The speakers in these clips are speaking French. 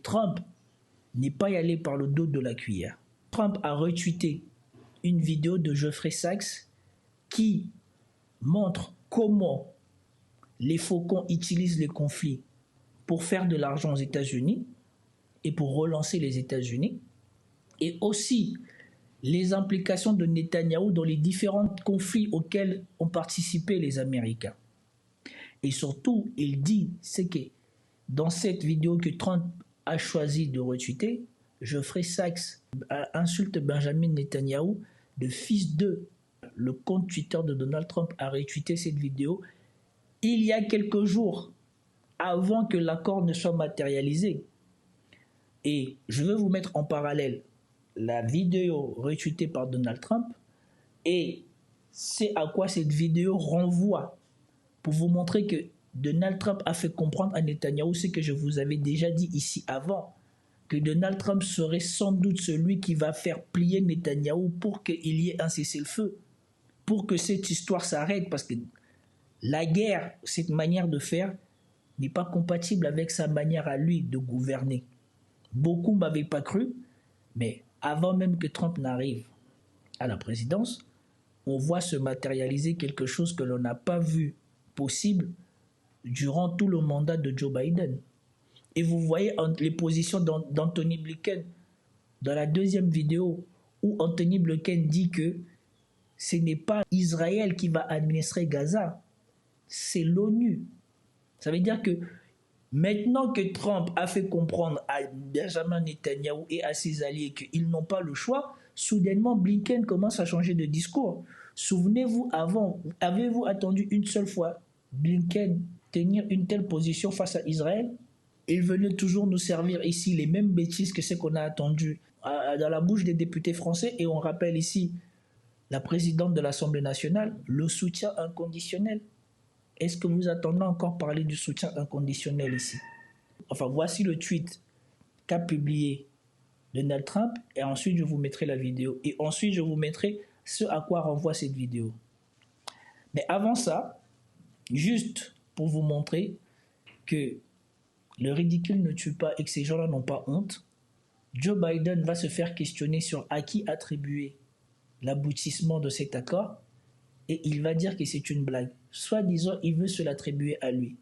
Trump n'est pas y allé par le dos de la cuillère. Trump a retweeté une vidéo de Jeffrey Sachs qui montre comment les faucons utilisent les conflits pour faire de l'argent aux États-Unis et pour relancer les États-Unis, et aussi les implications de Netanyahou dans les différents conflits auxquels ont participé les Américains. Et surtout, il dit, c'est que dans cette vidéo que Trump a choisi de retweeter, Jeffrey Sachs insulte Benjamin Netanyahou de fils de. Le compte Twitter de Donald Trump a retweeté cette vidéo il y a quelques jours, avant que l'accord ne soit matérialisé. Et je vais vous mettre en parallèle la vidéo retweetée par Donald Trump et c'est à quoi cette vidéo renvoie pour vous montrer que Donald Trump a fait comprendre à Netanyahou ce que je vous avais déjà dit ici avant, que Donald Trump serait sans doute celui qui va faire plier Netanyahou pour qu'il y ait un cessez-le-feu, pour que cette histoire s'arrête, parce que la guerre, cette manière de faire, n'est pas compatible avec sa manière à lui de gouverner. Beaucoup ne m'avaient pas cru, mais avant même que Trump n'arrive à la présidence, on voit se matérialiser quelque chose que l'on n'a pas vu possible durant tout le mandat de Joe Biden. Et vous voyez les positions d'Anthony Blinken dans la deuxième vidéo où Anthony Blinken dit que ce n'est pas Israël qui va administrer Gaza, c'est l'ONU. Ça veut dire que maintenant que Trump a fait comprendre à Benjamin Netanyahou et à ses alliés qu'ils n'ont pas le choix, soudainement Blinken commence à changer de discours. Souvenez-vous, avant, avez-vous attendu une seule fois Blinken tenir une telle position face à Israël? Il venait toujours nous servir ici les mêmes bêtises que ce qu'on a attendu dans la bouche des députés français, et on rappelle ici la présidente de l'Assemblée nationale, le soutien inconditionnel. Est-ce que vous attendez encore parler du soutien inconditionnel ici? Enfin, voici le tweet qu'a publié Donald Trump, et ensuite je vous mettrai la vidéo, et ensuite je vous mettrai ce à quoi renvoie cette vidéo. Mais avant ça, juste pour vous montrer que le ridicule ne tue pas et que ces gens-là n'ont pas honte, Joe Biden va se faire questionner sur à qui attribuer l'aboutissement de cet accord, et il va dire que c'est une blague. Soit disant, il veut se l'attribuer à lui.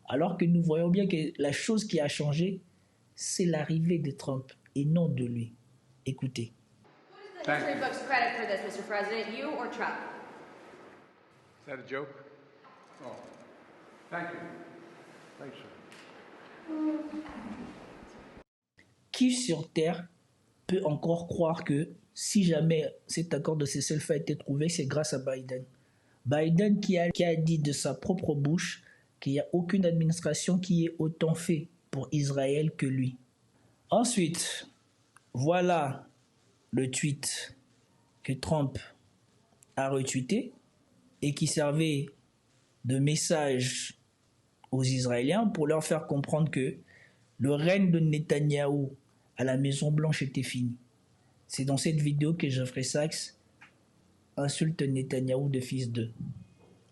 Alors que nous voyons bien que la chose qui a changé, c'est l'arrivée de Trump et non de lui. Écoutez. Who's the history books credit for this, Mr. President, you or Trump? Is that a joke? Oh, thank you. Thanks, sir. Qui sur Terre peut encore croire que si jamais cet accord de cessez-le-feu a été trouvé, c'est grâce à Biden? Biden qui a dit de sa propre bouche qu'il n'y a aucune administration qui ait autant fait pour Israël que lui. Ensuite, voilà le tweet que Trump a retweeté et qui servait de message aux Israéliens pour leur faire comprendre que le règne de Netanyahou à la Maison-Blanche était fini. C'est dans cette vidéo que Jeffrey Sachs insulte Netanyahou de fils d'eux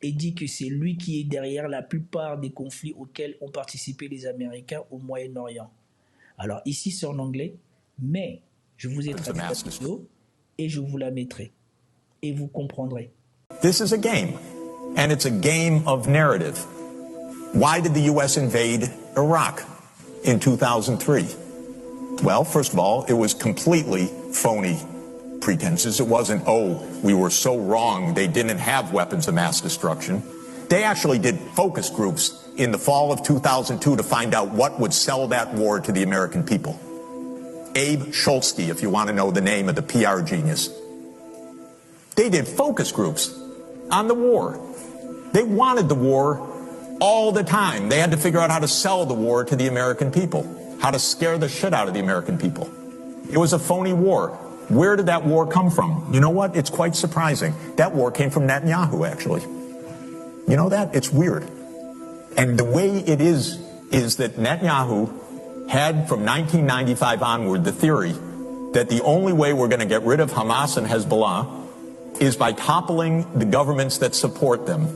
et dit que c'est lui qui est derrière la plupart des conflits auxquels ont participé les Américains au Moyen-Orient. Alors ici c'est en anglais, mais je vous ai traduit la vidéo et je vous la mettrai et vous comprendrez. This is a game, and it's a game of narrative. Why did the U.S. invade Iraq in 2003? Well, first of all, it was completely phony pretenses. It wasn't, oh, we were so wrong, they didn't have weapons of mass destruction. They actually did focus groups in the fall of 2002 to find out what would sell that war to the American people. Abe Schultzky, if you want to know the name of the PR genius. They did focus groups on the war. They wanted the war all the time. They had to figure out how to sell the war to the American people, how to scare the shit out of the American people. It was a phony war. Where did that war come from? You know what? It's quite surprising. That war came from Netanyahu, actually. You know that? It's weird. And the way it is that Netanyahu had from 1995 onward the theory that the only way we're going to get rid of Hamas and Hezbollah is by toppling the governments that support them.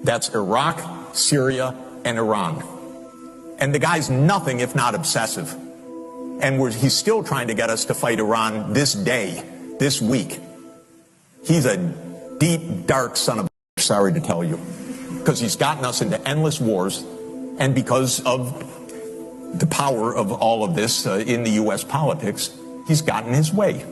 That's Iraq, Syria, and Iran. And the guy's nothing if not obsessive. And he's still trying to get us to fight Iran this day, this week. He's a deep, dark son of a, sorry to tell you, because he's gotten us into endless wars, and because of the power of all of this in the U.S. politics, he's gotten his way.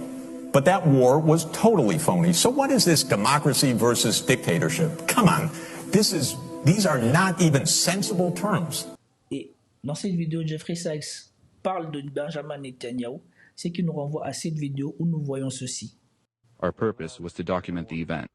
But that war was totally phony. So what is this democracy versus dictatorship? Come on, these are not even sensible terms. Et dans cette vidéo, Jeffrey Sachs parle de Benjamin Netanyahu, c'est qu'il nous renvoie à cette vidéo où nous voyons ceci. Our purpose was to document the event.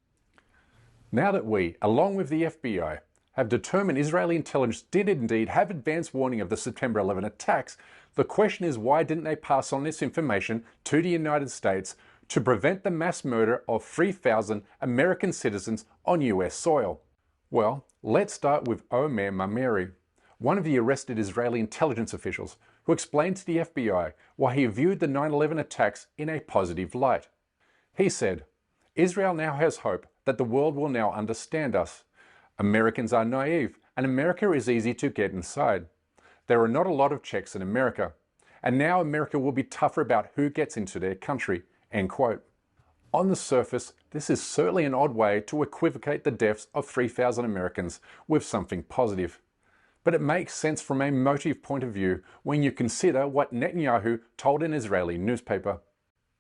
Now that we, along with the FBI, have determined Israeli intelligence did indeed have advance warning of the September 11 attacks, the question is why didn't they pass on this information to the United States to prevent the mass murder of 3,000 American citizens on US soil? Well, let's start with Omer Mameri, one of the arrested Israeli intelligence officials, who explained to the FBI why he viewed the 9/11 attacks in a positive light. He said, Israel now has hope that the world will now understand us. Americans are naive, and America is easy to get inside. There are not a lot of checks in America, and now America will be tougher about who gets into their country, end quote. On the surface, this is certainly an odd way to equivocate the deaths of 3,000 Americans with something positive. But it makes sense from a motive point of view when you consider what Netanyahu told an Israeli newspaper.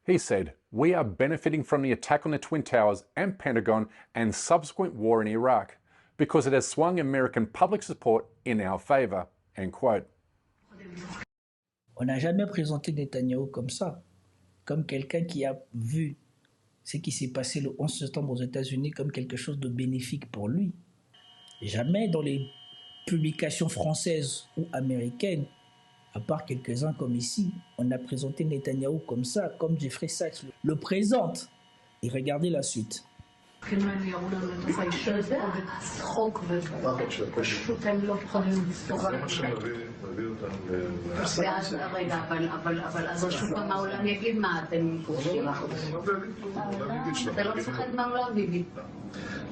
He said, "We are benefiting from the attack on the Twin Towers and Pentagon and subsequent war in Iraq because it has swung American public support in our favor," end quote. On n'a jamais présenté Netanyahou comme ça, comme quelqu'un qui a vu ce qui s'est passé le 11 septembre aux États-Unis comme quelque chose de bénéfique pour lui. Jamais dans les publications françaises ou américaines, à part quelques-uns comme ici, on a présenté Netanyahou comme ça, comme Jeffrey Sachs le présente. Et regardez la suite.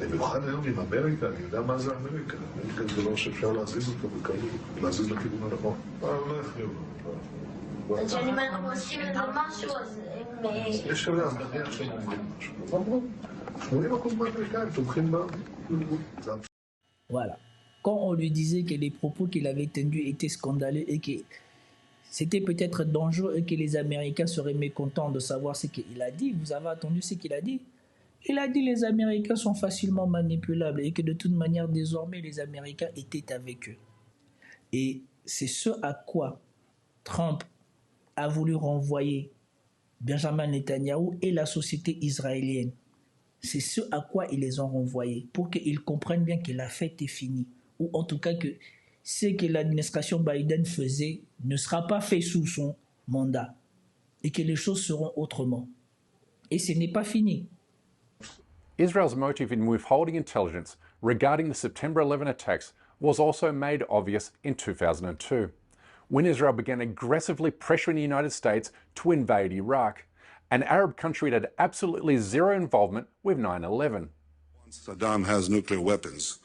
במיוחד היום עם אמריקה, אני יודע מה זה אמריקה. אמריקה זה לא שאפשר להזיז אותו בקלות, להזיז לכיוון הנכון. הולך להיות. אם אנחנו עושים לזה משהו, אז הם... יש כאלה, אז נניח שהם אומרים משהו. 80% מהאמריקאים תומכים בה. Voilà. Quand on lui disait que les propos qu'il avait tenus étaient scandaleux et que c'était peut-être dangereux et que les Américains seraient mécontents de savoir ce qu'il a dit, vous avez entendu ce qu'il a dit? Il a dit que les Américains sont facilement manipulables et que de toute manière, désormais, les Américains étaient avec eux. Et c'est ce à quoi Trump a voulu renvoyer Benjamin Netanyahou et la société israélienne. C'est ce à quoi ils les ont renvoyés, pour qu'ils comprennent bien que la fête est finie, ou en tout cas que ce que l'administration Biden faisait ne sera pas fait sous son mandat, et que les choses seront autrement. Et ce n'est pas fini. Israel's motive in withholding intelligence regarding the September 11 attacks was also made obvious in 2002, when Israel began aggressively pressuring the United States to invade Iraq, an Arab country that had absolutely zero involvement with 9/11. Once Saddam has nuclear weapons,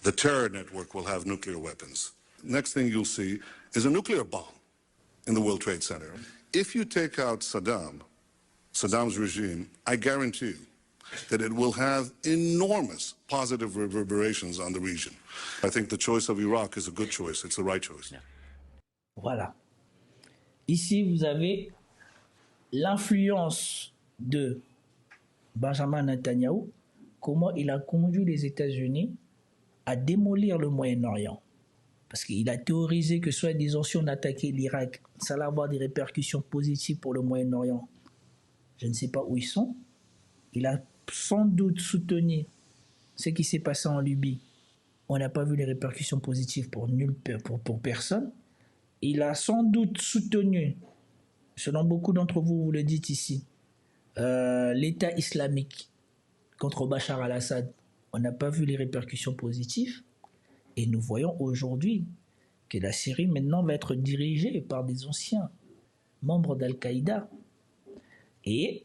the terror network will have nuclear weapons. Next thing you'll see is a nuclear bomb in the World Trade Center. If you take out Saddam's regime, I guarantee you that it will have enormous positive reverberations on the region. I think the choice of Iraq is a good choice. It's the right choice. Voilà. Ici, vous avez l'influence de Benjamin Netanyahou, comment il a conduit les États-Unis à démolir le Moyen-Orient. Parce qu'il a théorisé que soi-disant si on attaquait l'Irak, ça allait avoir des répercussions positives pour le Moyen-Orient. Je ne sais pas où ils sont. Il a sans doute soutenu ce qui s'est passé en Libye. On n'a pas vu les répercussions positives pour personne. Il a sans doute soutenu, selon beaucoup d'entre vous, vous le dites ici, l'État islamique contre Bachar al-Assad. On n'a pas vu les répercussions positives. Et nous voyons aujourd'hui que la Syrie maintenant va être dirigée par des anciens membres d'Al-Qaïda. Et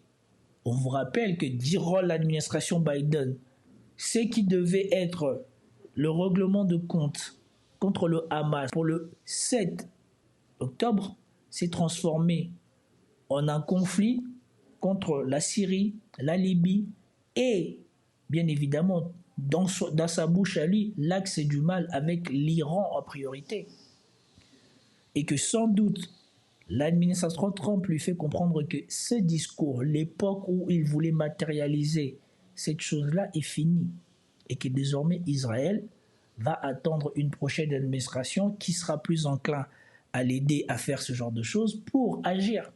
on vous rappelle que durant l'administration Biden, ce qui devait être le règlement de compte contre le Hamas pour le 7 octobre s'est transformé en un conflit contre la Syrie, la Libye et, bien évidemment, dans sa bouche à lui, l'axe du mal avec l'Iran en priorité. Et que sans doute, l'administration Trump lui fait comprendre que ce discours, l'époque où il voulait matérialiser cette chose-là est finie. Et que désormais, Israël va attendre une prochaine administration qui sera plus enclin à l'aider à faire ce genre de choses pour agir.